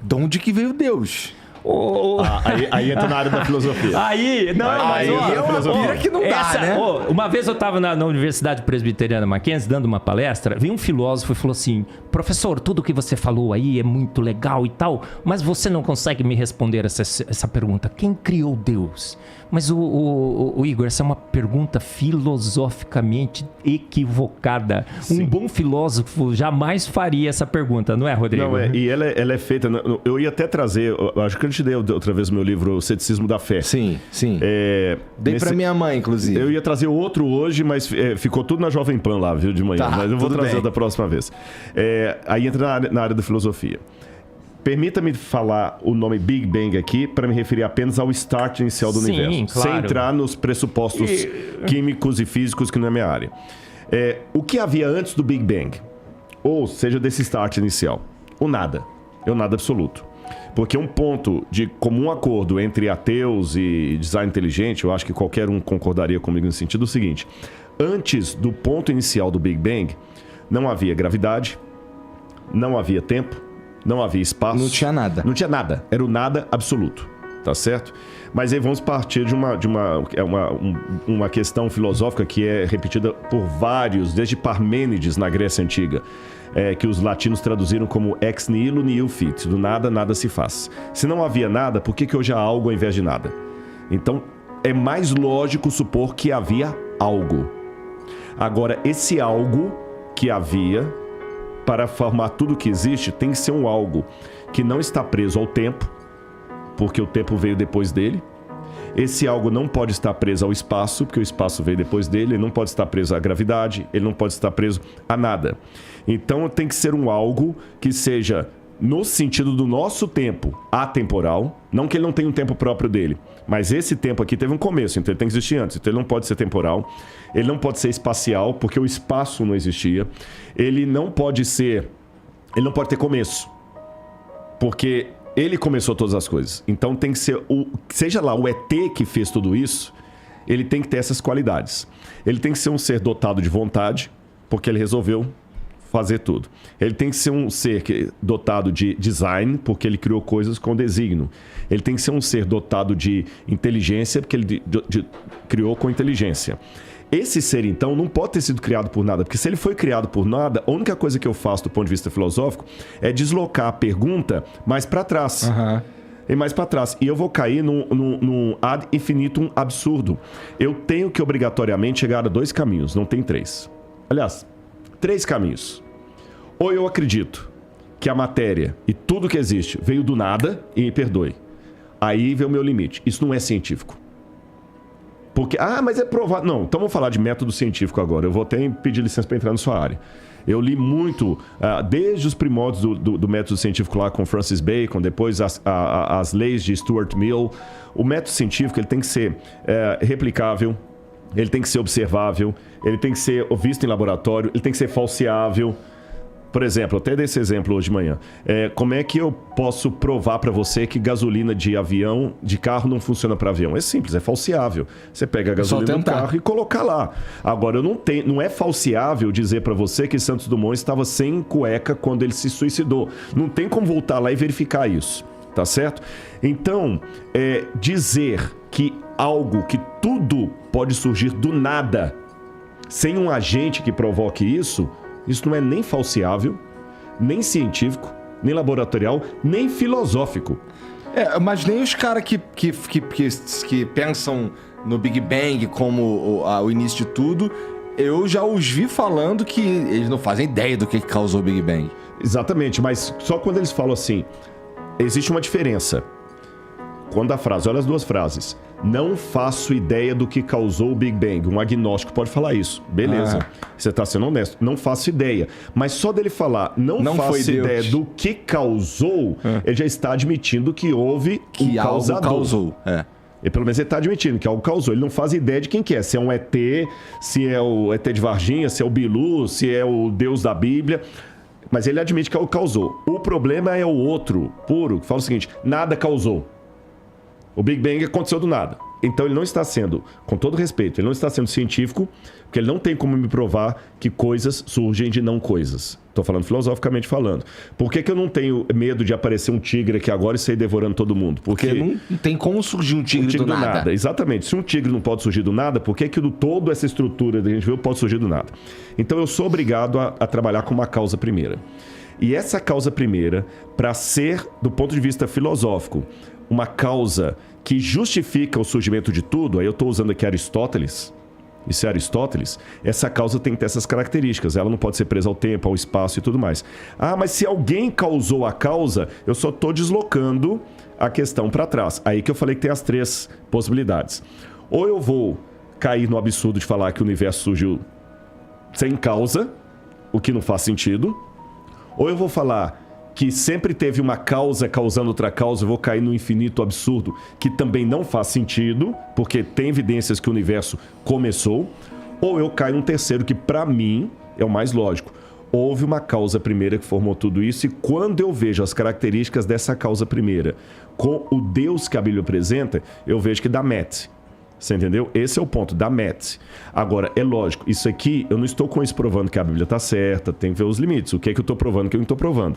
de onde que veio Deus? Aí entra na área da filosofia. Aí é uma pira que não dá, né? Uma vez eu estava na Universidade Presbiteriana Mackenzie dando uma palestra, veio um filósofo e falou assim: professor, tudo que você falou aí é muito legal e tal, mas você não consegue me responder essa pergunta. Quem criou Deus? Mas o Igor, essa é uma pergunta filosoficamente equivocada. Sim. Um bom filósofo jamais faria essa pergunta, não é, Rodrigo? Não, e ela é feita... Eu ia até trazer... Acho que eu te dei outra vez o meu livro, O Ceticismo da Fé. Sim. Dei pra minha mãe, inclusive. Eu ia trazer outro hoje, mas ficou tudo na Jovem Pan lá, viu, de manhã. Tá, mas eu vou trazer bem. da próxima vez. Aí entra na área da filosofia. Permita-me falar o nome Big Bang aqui para me referir apenas ao start inicial do universo. Claro. Sem entrar nos pressupostos químicos e físicos, que não é minha área. O que havia antes do Big Bang? Ou seja, desse start inicial? O nada. É o nada absoluto. Porque um ponto de comum acordo entre ateus e design inteligente, eu acho que qualquer um concordaria comigo no sentido seguinte. Antes do ponto inicial do Big Bang, não havia gravidade, não havia tempo, não havia espaço. Não tinha nada. Não tinha nada. Era o nada absoluto. Tá certo? Mas aí vamos partir de uma questão filosófica que é repetida por vários, desde Parmênides na Grécia Antiga, que os latinos traduziram como ex nihilo nihil fit. Do nada, nada se faz. Se não havia nada, por que hoje há algo ao invés de nada? Então, é mais lógico supor que havia algo. Agora, esse algo que havia, para formar tudo que existe, tem que ser um algo que não está preso ao tempo, porque o tempo veio depois dele. Esse algo não pode estar preso ao espaço, porque o espaço veio depois dele. Ele não pode estar preso à gravidade, ele não pode estar preso a nada. Então tem que ser um algo que seja, no sentido do nosso tempo, atemporal. Não que ele não tenha um tempo próprio dele, mas esse tempo aqui teve um começo, então ele tem que existir antes. Então ele não pode ser temporal, ele não pode ser espacial, porque o espaço não existia. Ele não pode ter começo, porque ele começou todas as coisas. Então tem que ser, seja lá o ET que fez tudo isso, ele tem que ter essas qualidades. Ele tem que ser um ser dotado de vontade, porque ele resolveu fazer tudo. Ele tem que ser um ser dotado de design, porque ele criou coisas com desígnio. Ele tem que ser um ser dotado de inteligência, porque ele criou com inteligência. Esse ser, então, não pode ter sido criado por nada, porque se ele foi criado por nada, a única coisa que eu faço do ponto de vista filosófico é deslocar a pergunta mais para trás. Uhum. E mais para trás. E eu vou cair num ad infinitum absurdo. Eu tenho que obrigatoriamente chegar a 2 caminhos, não tem 3. Aliás, 3 caminhos. Ou eu acredito que a matéria e tudo que existe veio do nada, e me perdoe. Aí vem o meu limite. Isso não é científico. Porque, mas é provado. Não, então vamos falar de método científico agora. Eu vou até pedir licença para entrar na sua área. Eu li muito, desde os primórdios do método científico lá com Francis Bacon, depois as leis de Stuart Mill. O método científico ele tem que ser replicável, ele tem que ser observável, ele tem que ser visto em laboratório, ele tem que ser falseável. Por exemplo, até desse exemplo hoje de manhã. Como é que eu posso provar para você que gasolina de carro não funciona para avião? É simples, é falseável. Você pega a gasolina do carro e coloca lá. Agora, não é falseável dizer para você que Santos Dumont estava sem cueca quando ele se suicidou. Não tem como voltar lá e verificar isso, tá certo? Então, dizer que que tudo pode surgir do nada, sem um agente que provoque isso não é nem falseável, nem científico, nem laboratorial, nem filosófico. Mas nem os caras que pensam no Big Bang como o início de tudo, eu já os vi falando que eles não fazem ideia do que causou o Big Bang. Exatamente, mas só quando eles falam assim, existe uma diferença. Quando olha as 2 frases. Não faço ideia do que causou o Big Bang. Um agnóstico pode falar isso. Beleza. Você está sendo honesto. Não faço ideia. Mas só dele falar não faço ideia do que causou, ele já está admitindo que houve um causador. Algo causou. E pelo menos ele está admitindo que algo causou. Ele não faz ideia de quem que é. Se é um ET, se é o ET de Varginha, se é o Bilu, se é o Deus da Bíblia. Mas ele admite que algo causou. O problema é o outro, puro, que fala o seguinte, nada causou. O Big Bang aconteceu do nada. Então ele não está sendo, com todo respeito, ele não está sendo científico, porque ele não tem como me provar que coisas surgem de não coisas. Estou falando filosoficamente falando. Por que eu não tenho medo de aparecer um tigre aqui agora e sair devorando todo mundo? Porque não tem como surgir um tigre do nada. Exatamente. Se um tigre não pode surgir do nada, por que toda essa estrutura que a gente viu pode surgir do nada? Então eu sou obrigado a trabalhar com uma causa primeira. E essa causa primeira, para ser, do ponto de vista filosófico, uma causa que justifica o surgimento de tudo, aí eu estou usando aqui Aristóteles, isso é Aristóteles, essa causa tem que ter essas características, ela não pode ser presa ao tempo, ao espaço e tudo mais. Ah, mas se alguém causou a causa, eu só estou deslocando a questão para trás. Aí que eu falei que tem as 3 possibilidades. Ou eu vou cair no absurdo de falar que o universo surgiu sem causa, o que não faz sentido, ou eu vou falar que sempre teve uma causa causando outra causa, eu vou cair no infinito absurdo, que também não faz sentido, porque tem evidências que o universo começou, ou eu caio num terceiro, que para mim é o mais lógico. Houve uma causa primeira que formou tudo isso, e quando eu vejo as características dessa causa primeira com o Deus que a Bíblia apresenta, eu vejo que dá match. Você entendeu? Esse é o ponto, da match. Agora, é lógico, isso aqui, eu não estou com isso provando que a Bíblia está certa, tem que ver os limites. O que é que eu estou provando, o que eu não estou provando.